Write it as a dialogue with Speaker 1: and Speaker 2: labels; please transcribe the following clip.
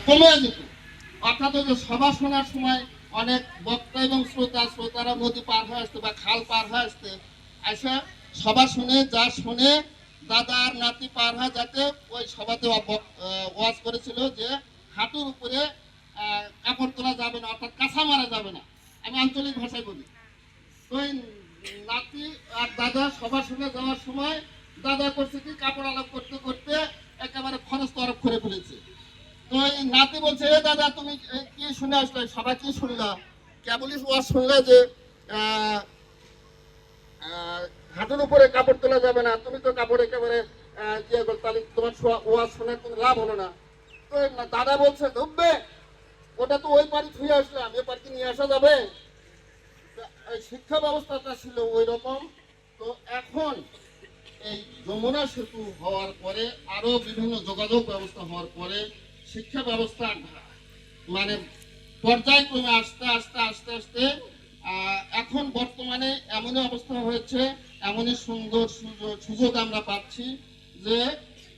Speaker 1: কমে যেত। অর্থাৎ ওই যে সভা শোনার সময় অনেক বক্তা এবং শ্রোতারা নদী পার হয়ে আসতে বা খাল পার হয়ে আসতে আসা সভা শুনে যা শুনে দাদা আর নাতি পার হয়ে যাতে ওই সভাতে ওয়াজ করেছিল যে হাঁটুর উপরে কাপড় তোলা যাবে না, অর্থাৎ কাঁচা মারা যাবে না। আমি আঞ্চলিক ভাষায় বলি। তো ওই নাতি আর দাদা সভা শুনে যাওয়ার সময় দাদা করছে কি কাপড় আলাপ করতে করতে একেবারে খরচ তরফ করে ফেলেছে। তো এই নাতি বলছে, এ দাদা তুমি কি শুনে আসলে, সবাই কি শুনলা, কেবলই ওয়াজ শুনলে যে আহ, আহ, হাঁটুর উপরে কাপড় তোলা যাবে না, তুমি তো কাপড় একেবারে ইয়ে করো, তাহলে তোমার ওয়াজ শোনার কোনো লাভ হলো না। তো দাদা বলছে ডুববে, ওটা তো ওই পারি ধুয়ে আসলাম, এ পারি নিয়ে আসা যাবে। শিক্ষা ব্যবস্থাটা ছিল ওই রকম। তো এখন এই যমুনা সেতু হওয়ার পরে আরো বিভিন্ন যোগাযোগ ব্যবস্থা হওয়ার পরে শিক্ষা ব্যবস্থা মানে পর্যায়ক্রমে আস্তে আস্তে আস্তে আস্তে এখন বর্তমানে এমনই অবস্থা হয়েছে, এমনই সুন্দর সুযোগ আমরা পাচ্ছি যে